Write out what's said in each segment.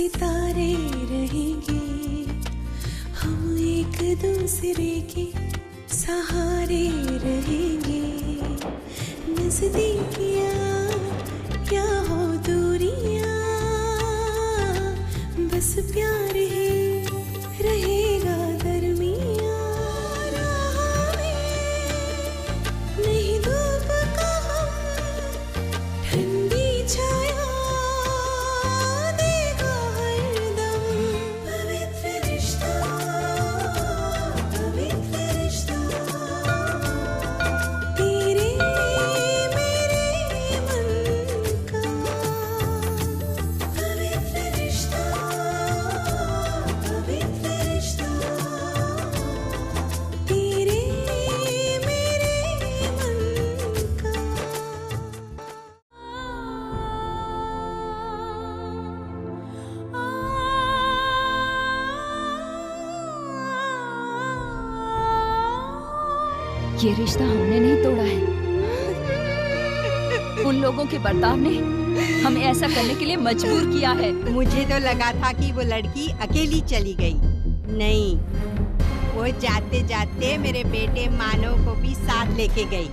सितारे रहेंगे, हम एक दूसरे के सहारे रहेंगे। नजदीकियाँ क्या हो दूरियाँ, बस प्यार ही रहेगा दरमियाँ। राह में नहीं धूप का हम, ठंडी छाया देगा हरदम। पवित्र रिश्ता, पवित्र रिश्ता, तेरे मेरे मन का। पवित्र रिश्ता, पवित्र रिश्ता, तेरे मेरे मन का। ये रिश्ता हमने नहीं तोड़ा है, उन लोगों के बर्ताव ने हमें ऐसा करने के लिए मजबूर किया है। मुझे तो लगा था कि वो लड़की अकेली चली गई, नहीं, वो जाते जाते मेरे बेटे मानव को भी साथ लेके गई।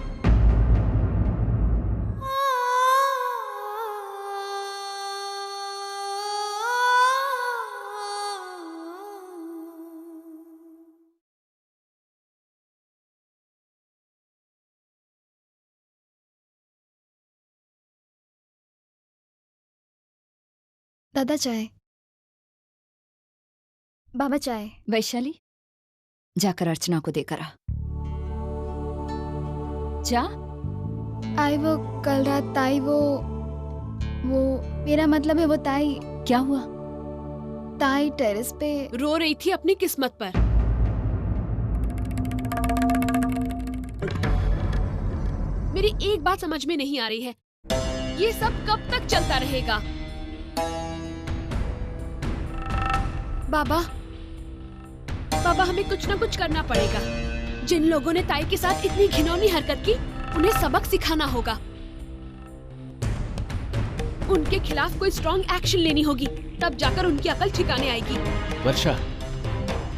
दादा चाय। बाबा चाय। वैशाली, जाकर अर्चना को देकर आ। जा। आई वो कल रात ताई वो मेरा मतलब है वो ताई। क्या हुआ? ताई टेरेस पे रो रही थी अपनी किस्मत पर। मेरी एक बात समझ में नहीं आ रही है, ये सब कब तक चलता रहेगा? बाबा, बाबा हमें कुछ ना कुछ करना पड़ेगा। जिन लोगों ने ताई के साथ इतनी घिनौनी हरकत की, उन्हें सबक सिखाना होगा। उनके खिलाफ कोई स्ट्रॉन्ग एक्शन लेनी होगी, तब जाकर उनकी अकल ठिकाने आएगी। वर्षा,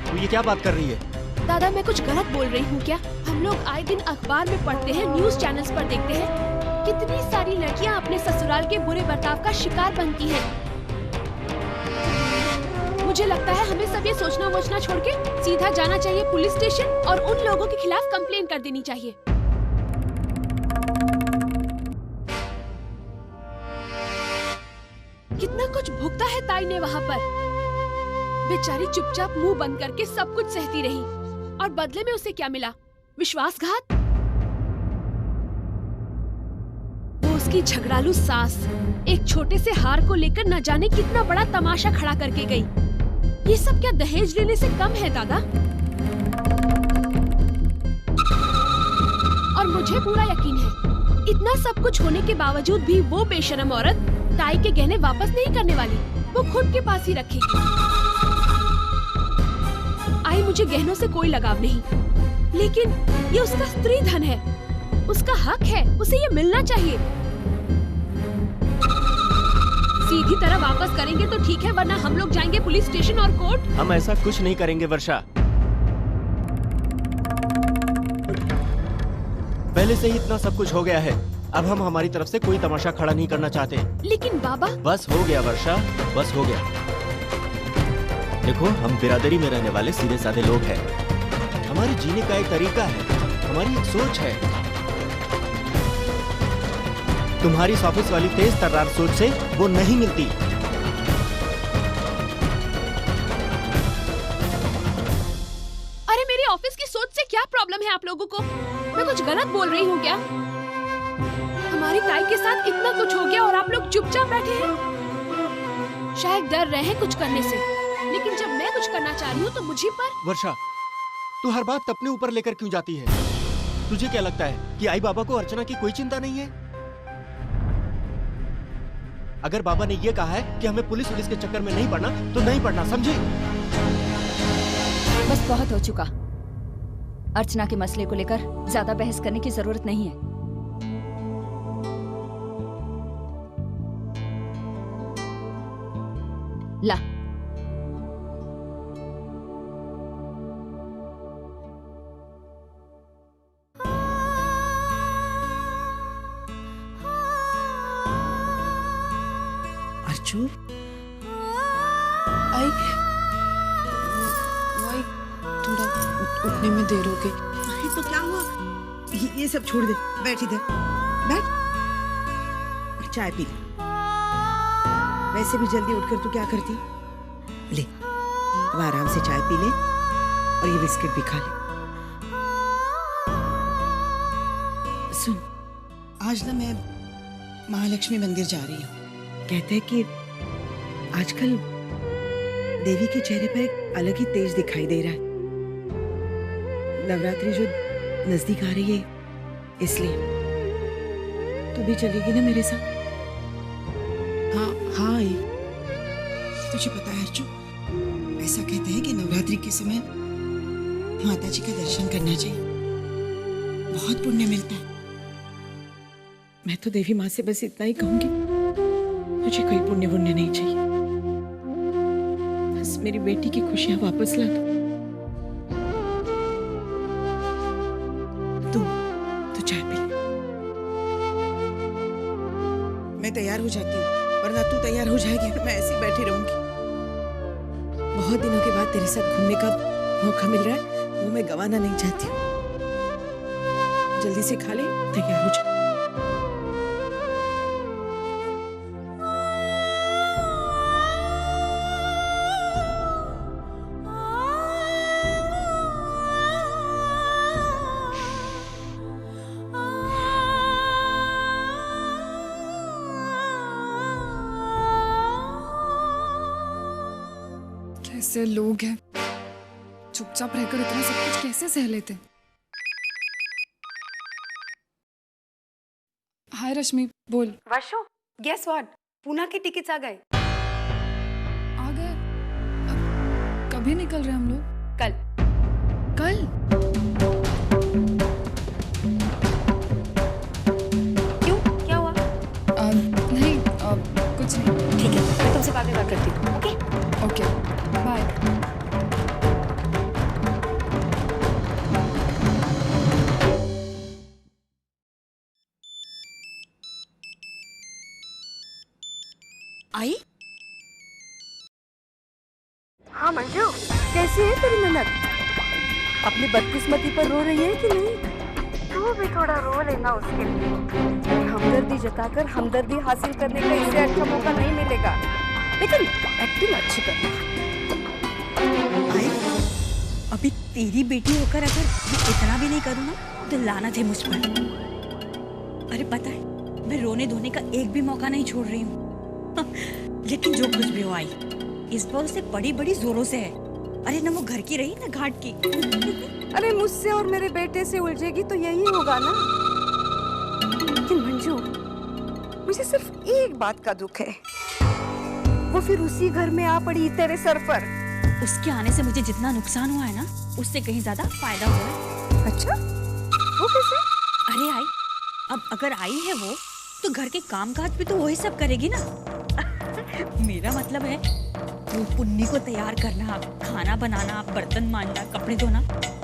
तू ये क्या बात कर रही है? दादा मैं कुछ गलत बोल रही हूँ क्या? हम लोग आए दिन अखबार में पढ़ते हैं, न्यूज चैनल्स पर देखते हैं, कितनी सारी लड़कियाँ अपने ससुराल के बुरे बर्ताव का शिकार बनती हैं। मुझे लगता है हमें सब ये सोचना वोचना छोड़ के सीधा जाना चाहिए पुलिस स्टेशन और उन लोगों के खिलाफ कंप्लेन कर देनी चाहिए। कितना कुछ भुगता है ताई ने वहाँ पर। बेचारी चुपचाप मुंह बंद करके सब कुछ सहती रही, और बदले में उसे क्या मिला? विश्वासघात। वो उसकी झगड़ालू सास एक छोटे से हार को लेकर न जाने कितना बड़ा तमाशा खड़ा करके गई। ये सब क्या दहेज लेने से कम है दादा? और मुझे पूरा यकीन है, इतना सब कुछ होने के बावजूद भी वो बेशरम औरत ताई के गहने वापस नहीं करने वाली, वो खुद के पास ही रखेगी। आई मुझे गहनों से कोई लगाव नहीं, लेकिन ये उसका स्त्री धन है, उसका हक है, उसे ये मिलना चाहिए। सीधी तरह वापस करेंगे तो ठीक है, वरना हम लोग जाएंगे पुलिस स्टेशन और कोर्ट। हम ऐसा कुछ नहीं करेंगे वर्षा, पहले से ही इतना सब कुछ हो गया है। अब हम हमारी तरफ से कोई तमाशा खड़ा नहीं करना चाहते। लेकिन बाबा। बस हो गया वर्षा, बस हो गया। देखो, हम बिरादरी में रहने वाले सीधे साधे लोग हैं। हमारे जीने का एक तरीका है, हमारी एक सोच है। तुम्हारी इस ऑफिस वाली तेज तर्रार सोच से वो नहीं मिलती। अरे मेरी ऑफिस की सोच से क्या प्रॉब्लम है आप लोगों को? मैं कुछ गलत बोल रही हूँ क्या? हमारी ताई के साथ इतना कुछ हो गया और आप लोग चुपचाप बैठे हैं। शायद डर रहे हैं कुछ करने से, लेकिन जब मैं कुछ करना चाह रही हूँ तो मुझे पर। वर्षा, तू हर बात अपने ऊपर लेकर क्यों जाती है? तुझे क्या लगता है कि आई बाबा को अर्चना की कोई चिंता नहीं है? अगर बाबा ने ये कहा है कि हमें पुलिस के चक्कर में नहीं पड़ना, तो नहीं पड़ना, समझे? बस बहुत हो चुका। अर्चना के मसले को लेकर ज्यादा बहस करने की जरूरत नहीं है। ला। अर्चू, आई वही थोड़ा उठने में देर हो गई। अरे तो क्या हुआ? ये सब छोड़ दे, बैठ इधर, बैठ और चाय पी ले। वैसे भी जल्दी उठकर तू क्या करती? ले, अब आराम से चाय पी ले और ये बिस्किट भी खा ले। सुन, आज ना मैं महालक्ष्मी मंदिर जा रही हूँ। कहते हैं कि आजकल देवी के चेहरे पर एक अलग ही तेज दिखाई दे रहा है। नवरात्रि जो नजदीक आ रही है, इसलिए तू भी चलेगी ना मेरे साथ? हाँ हाँ आई। तुझे पता है अर्चू, ऐसा कहते हैं कि नवरात्रि के समय माता जी का दर्शन करना चाहिए, बहुत पुण्य मिलता है। मैं तो देवी माँ से बस इतना ही कहूंगी, मुझे कोई पुण्य पुण्य नहीं चाहिए, बस मेरी बेटी की खुशियां वापस ला दो। तू चाय पी। मैं तैयार हो जाती हूँ, वरना तू तैयार हो जाएगी तो मैं ऐसी बैठी रहूंगी। बहुत दिनों के बाद तेरे साथ घूमने का मौका मिल रहा है, वो मैं गंवाना नहीं चाहती हूँ। जल्दी से खा ले, तैयार हो जा। कैसे लोग हैं, चुपचाप रहकर इतना सब कुछ कैसे सह लेते हैं। हाय रश्मि, बोल। वर्षो, गेस व्हाट? पूना के टिकट्स आ गए। आ गए? अब कभी निकल रहे हम लोग? कल। कल? क्यों, क्या हुआ? नहीं, कुछ नहीं। ठीक है, मैं तुमसे बाद में बात करती हूँ। Okay okay, bye. आई? हाँ मंजू, कैसी है तेरी ननद? अपनी बदकिस्मती पर रो रही है कि नहीं? तू भी थोड़ा रो लेना उसके लिए। हमदर्दी जताकर हमदर्दी हासिल करने का इससे अच्छा मौका नहीं मिलेगा, लेकिन एक्टिंग अच्छी करना। आई? अभी तेरी बेटी होकर अगर मैं इतना भी नहीं करूँ ना, तो लानत है मुझ पर। अरे पता है, मैं रोने धोने का एक भी मौका नहीं छोड़ रही हूँ। लेकिन जो कुछ भी हो आई, इस बार उसे बड़ी बड़ी जोरों से है। अरे ना वो घर की रही ना घाट की। अरे मुझसे और मेरे बेटे से उलझेगी तो यही होगा ना। लेकिन मंजू, मुझे सिर्फ एक बात का दुख है, वो फिर उसी घर में आ पड़ी तेरे सर पर। उसके आने से मुझे जितना नुकसान हुआ है ना, उससे कहीं ज्यादा फायदा हुआ है। अच्छा, वो कैसे? अरे आई, अब अगर आई है वो, तो घर के काम काज भी तो वही सब करेगी ना। मेरा मतलब है, वो पुन्नी को तैयार करना, खाना बनाना, बर्तन मांजना, कपड़े धोना,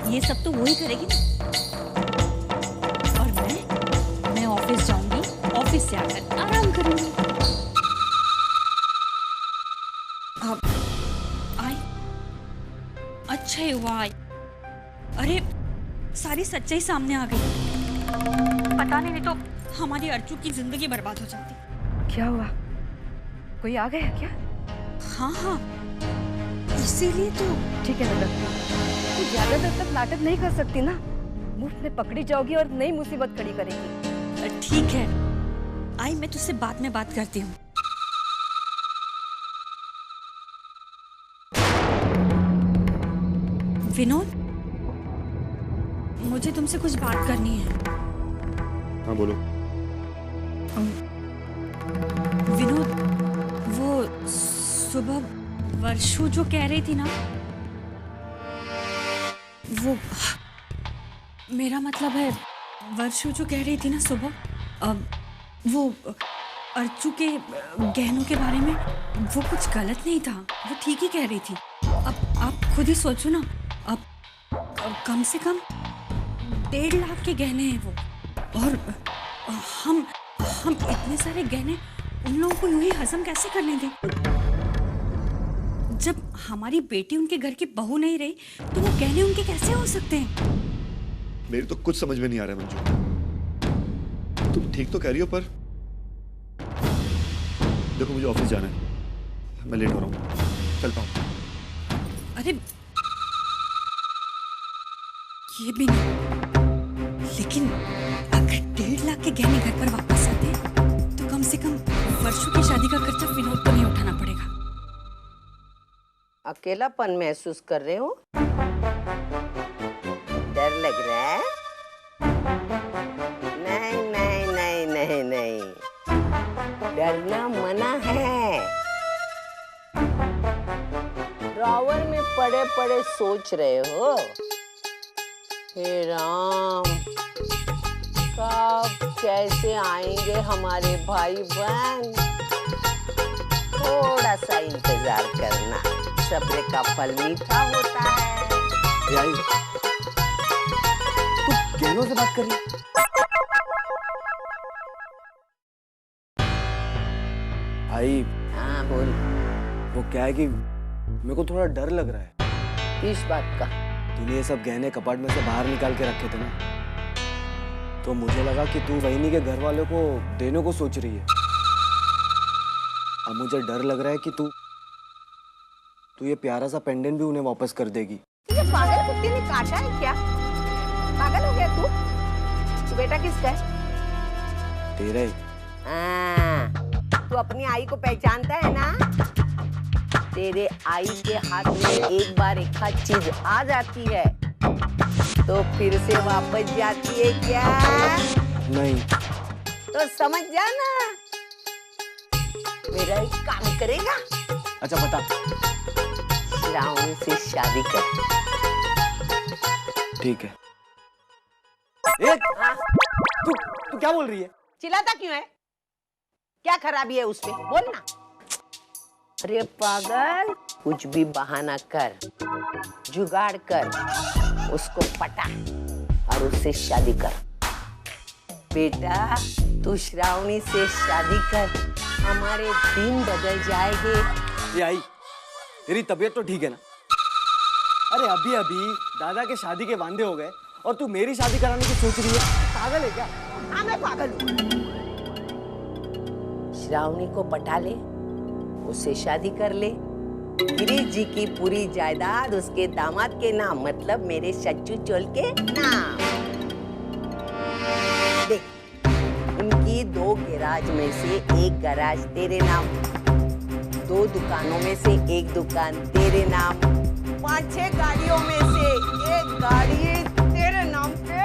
ये सब तो वही करेगी ना। और मैं ऑफिस जाऊंगी, ऑफिस से आकर आराम करूंगी। अब आई, अच्छा ही हुआ आई। अरे सारी सच्चाई सामने आ गई। पता नहीं तो हमारी अर्चू की जिंदगी बर्बाद हो जाती। क्या हुआ? कोई आ गया क्या? हाँ हाँ, इसीलिए तो। ठीक है ननद, तू ज्यादा देर तक नाटक नहीं कर सकती ना, मुफ्त में पकड़ी जाओगी और नई मुसीबत खड़ी करेगी। ठीक है आई, मैं तुझसे बाद में बात करती हूँ। विनोद, मुझे तुमसे कुछ बात करनी है। हाँ बोलो। विनोद, वो सुबह वर्षू जो कह रही थी ना, वो मेरा मतलब है, वर्षू जो कह रही थी ना सुबह, वो अर्चू के गहनों के बारे में वो कुछ गलत नहीं था, वो ठीक ही कह रही थी। अब आप खुद ही सोचो ना, अब कम से कम 1.5 लाख के गहने हैं वो, और हम इतने सारे गहने उन लोगों को यूं ही हजम कैसे करने दें? जब हमारी बेटी उनके घर की बहू नहीं रही तो वो गहने उनके कैसे हो सकते हैं? मेरी तो कुछ समझ में नहीं आ रहा मंजू। तुम ठीक तो कह रही हो, पर देखो मुझे ऑफिस जाना है, मैं लेट हो रहा हूँ, चलता हूँ। अरे ये भी नहीं, लेकिन अगर 1.5 लाख के गहने घर पर वापस आते तो कम से कम वर्षों की शादी का खर्चा विनोद को नहीं उठाना पड़ेगा। अकेलापन महसूस कर रहे हो? डर लग रहा है? नहीं नहीं नहीं नहीं नहीं, डरना मना है। ड्रॉवर में पड़े पड़े सोच रहे हो, हे राम कब कैसे आएंगे हमारे भाई बहन? थोड़ा सा इंतजार करना, सब्र का फल मीठा होता है। आई, तू गहनों से बात कर रही? आई, हाँ बोल। वो क्या है कि मेरे को थोड़ा डर लग रहा है। किस बात का? तूने ये सब गहने कपाट में से बाहर निकाल के रखे थे ना, तो मुझे लगा कि तू वहीनी के घर वालों को देने को सोच रही है। अब मुझे डर लग रहा है कि तू ये प्यारा सा पेंडेंट भी उन्हें वापस कर देगी। ये पागल कुत्ते ने काटा है क्या? पागल हो गया तू बेटा किसका है? तेरा ही। तू अपनी आई को पहचानता है ना? तेरे आई के हाथ में एक बार एक आध चीज आ जाती है तो फिर से वापस जाती है क्या? नहीं। तो समझ जाना, मेरा एक काम करेगा। अच्छा बता। श्रावणी से शादी कर। ठीक है। तू क्या बोल रही है? चिल्लाता क्यों है? क्या खराबी है उसमें? बोल ना। अरे पागल, कुछ भी बहाना कर, जुगाड़ कर, उसको पटा और उससे शादी कर। बेटा तू श्रावणी से शादी कर, हमारे दिन बदल जाएंगे। ये आई, तेरी तबीयत तो ठीक है ना? अरे अभी अभी दादा के शादी के वांदे हो गए और तू मेरी शादी कराने की सोच रही है? पागल है क्या? हाँ मैं पागल हूँ। श्रावणी को पटा ले, उससे शादी कर ले, गिरीश जी की पूरी जायदाद उसके दामाद के नाम, मतलब मेरे सच्चू चोल के नाम। देख, उनकी 2 गैराज में से एक गैराज तेरे नाम, 2 दुकानों में से एक दुकान तेरे नाम, 5-6 गाड़ियों में से एक गाड़ी तेरे नाम पे,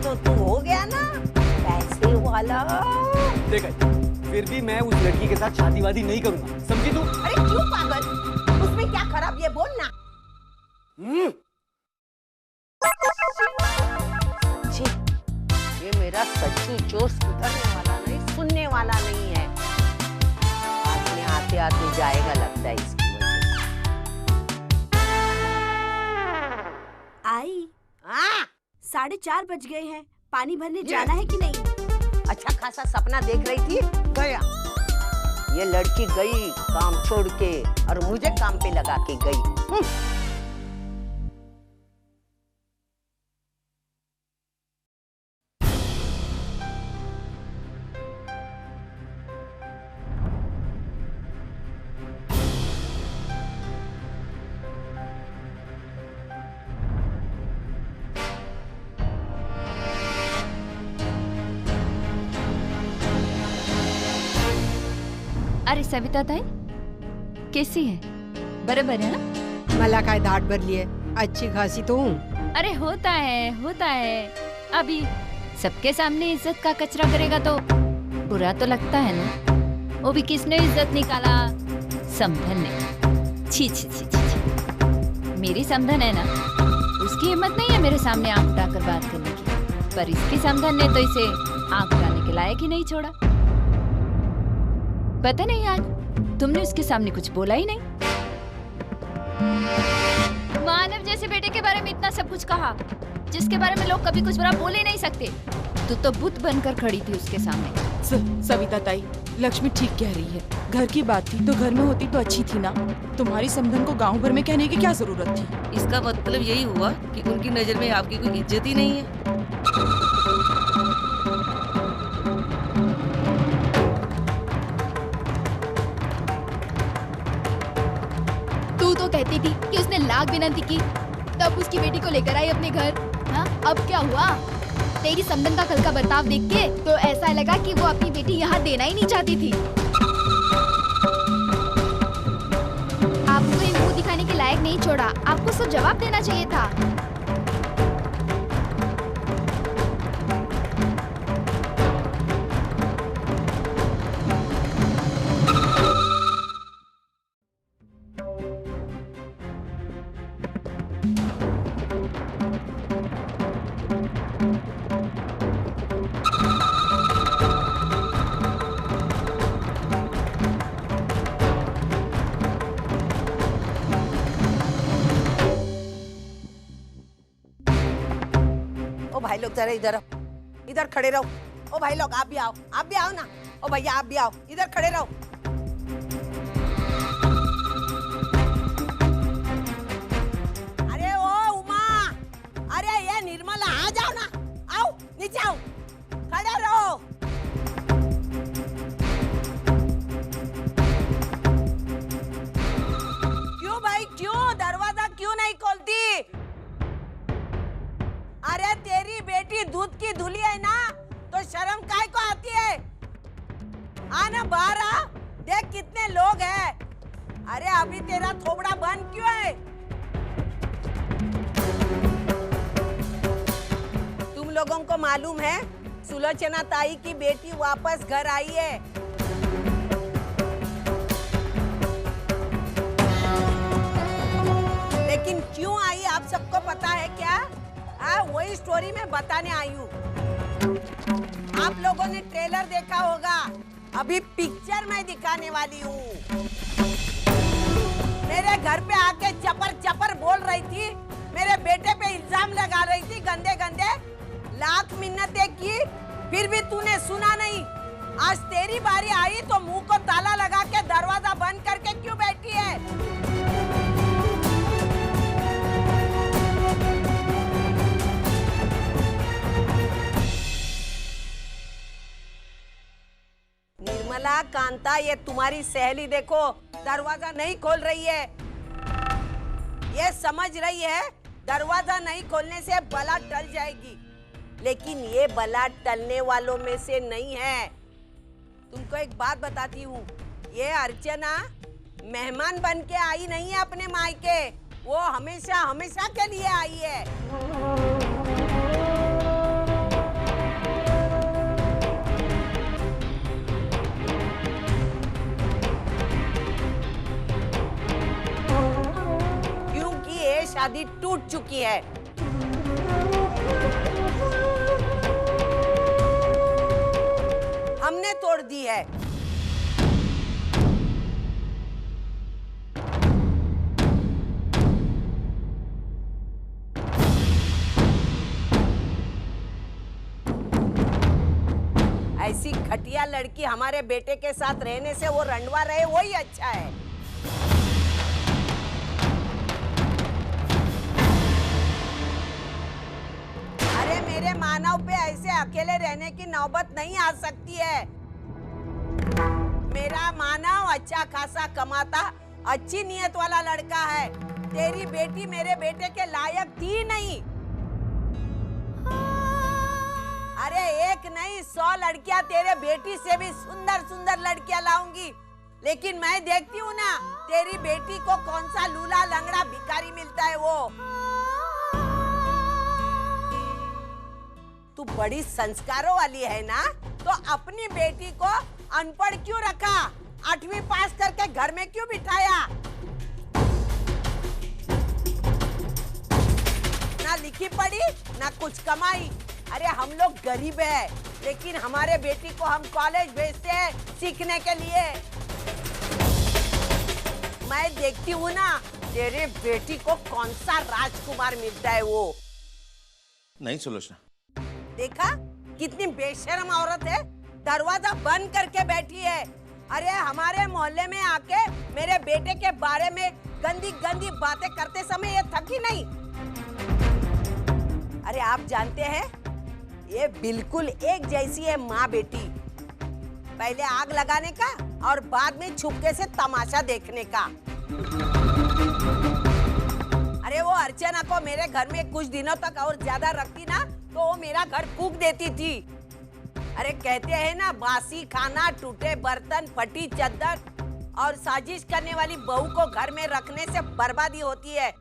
तो तू हो गया ना पैसे वाला। देखा, फिर भी मैं उस लड़की के साथ शादी वादी नहीं करूंगा, समझी तू? अरे क्यों पागल? उसमें क्या खराब ये बोल ना। ये मेरा सच्चू चोर सुधरने वाला नहीं, सुनने वाला नहीं है। हाथ में आते आते जाएगा लगता है इसकी वजह से। आई, हाँ 4:30 बज गए हैं, पानी भरने जाना है कि नहीं? अच्छा खासा सपना देख रही थी, गया। ये लड़की गई काम छोड़ के और मुझे काम पे लगा के गई। अरे सविता ताई कैसी है? बराबर है ना? मला काय दाट भरली है, अच्छी खासी तो हूँ। अरे होता है। अभी सबके सामने इज्जत का कचरा करेगा तो बुरा तो लगता है ना। वो भी किसने इज्जत निकाला? समधन ने। छी छी छी छी छी। मेरी समधन है ना, उसकी हिम्मत नहीं है मेरे सामने आंख उठाकर बात करने की, पर इसकी समधन ने तो इसे आंख उठाने के लायक ही नहीं छोड़ा। पता नहीं आज तुमने उसके सामने कुछ बोला ही नहीं। मानव जैसे बेटे के बारे में इतना सब कुछ कहा जिसके बारे में लोग कभी कुछ बुरा बोल ही नहीं सकते। तू तो बुत बनकर खड़ी थी उसके सामने। सविता ताई, लक्ष्मी ठीक कह रही है। घर की बात थी तो घर में होती तो अच्छी थी ना। तुम्हारी समधन को गांव भर में कहने की क्या जरूरत थी? इसका मतलब यही हुआ कि उनकी नजर में आपकी कोई इज्जत ही नहीं है। तू तो कहती थी कि उसने लाख विनती की तब उसकी बेटी को लेकर आई अपने घर। हाँ, अब क्या हुआ? तेरी समधन का कल का बर्ताव देख के तो ऐसा लगा कि वो अपनी बेटी यहाँ देना ही नहीं चाहती थी। आपको ही मुंह दिखाने के लायक नहीं छोड़ा, आपको सब जवाब देना चाहिए था। भाई लोग जरा इधर खड़े रहो। ओ भाई लोग आप भी आओ ना। ओ भैया आप भी आओ, इधर खड़े रहो। अरे ओ उमा, अरे ये निर्मला आ जाओ ना, आओ नीचे आओ, खड़े रहो। क्यों भाई क्यों दरवाजा क्यों नहीं खोलती? अरे तेरी बेटी दूध की धुली है ना, तो शर्म काय को आती है? आना बाहर आ, देख कितने लोग हैं। अरे अभी तेरा थोबड़ा बंद क्यों है? तुम लोगों को मालूम है सुलोचना ताई की बेटी वापस घर आई है। लेकिन क्यों आई आप सबको पता है क्या? वही स्टोरी मैं बताने आई हूँ। आप लोगों ने ट्रेलर देखा होगा, अभी पिक्चर मैं दिखाने वाली हूँ। मेरे घर पे आके चपर बोल रही थी, मेरे बेटे पे इल्जाम लगा रही थी गंदे गंदे। लाख मिन्नतें की फिर भी तूने सुना नहीं। आज तेरी बारी आई तो मुंह को ताला लगा के दरवाजा बंद करके क्यों बैठी है? निर्मला, कांता, ये तुम्हारी सहेली देखो दरवाजा नहीं खोल रही है। ये समझ रही है दरवाजा नहीं खोलने से बला टल जाएगी, लेकिन ये बला टलने वालों में से नहीं है। तुमको एक बात बताती हूँ, ये अर्चना मेहमान बन के आई नहीं है अपने मायके, वो हमेशा हमेशा के लिए आई है। शादी टूट चुकी है। हमने तोड़ दी है। ऐसी घटिया लड़की हमारे बेटे के साथ रहने से वो रंडवा रहे वही अच्छा है। मेरे मानव पे ऐसे अकेले रहने की नौबत नहीं आ सकती है। मेरा मानव अच्छा खासा कमाता, अच्छी नियत वाला लड़का है। तेरी बेटी मेरे बेटे के लायक थी नहीं। अरे एक नहीं 100 लड़कियां तेरे बेटी से भी सुंदर सुंदर लड़कियां लाऊंगी, लेकिन मैं देखती हूँ ना तेरी बेटी को कौन सा लूला लंगड़ा भिखारी मिलता है। वो तू बड़ी संस्कारों वाली है ना, तो अपनी बेटी को अनपढ़ क्यों रखा? 8वीं पास करके घर में क्यों बिठाया? ना लिखी पढ़ी ना कुछ कमाई। अरे हम लोग गरीब है, लेकिन हमारे बेटी को हम कॉलेज भेजते हैं सीखने के लिए। मैं देखती हूँ ना तेरे बेटी को कौन सा राजकुमार मिलता है वो। नहीं सुलोचना, देखा कितनी बेशर्म औरत है, दरवाजा बंद करके बैठी है। अरे हमारे मोहल्ले में आके मेरे बेटे के बारे में गंदी गंदी बातें करते समय ये थकी नहीं। अरे आप जानते हैं ये बिल्कुल एक जैसी है माँ बेटी, पहले आग लगाने का और बाद में छुपके से तमाशा देखने का। अरे वो अर्चना को मेरे घर में कुछ दिनों तक और ज्यादा रखती ना तो वो मेरा घर फूंक देती थी। अरे कहते हैं ना बासी खाना, टूटे बर्तन, फटी चादर और साजिश करने वाली बहू को घर में रखने से बर्बादी होती है।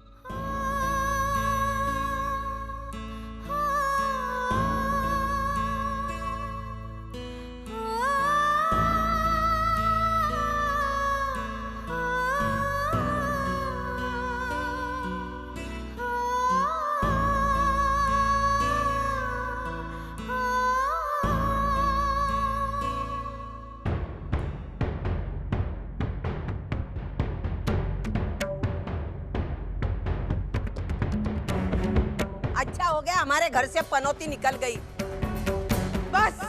अच्छा हो गया हमारे घर से पनौती निकल गई। बस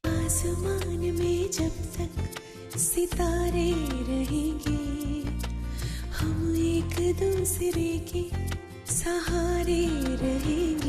आसमान में जब तक सितारे रहेंगे हम एक दूसरे के सहारे रहेंगे।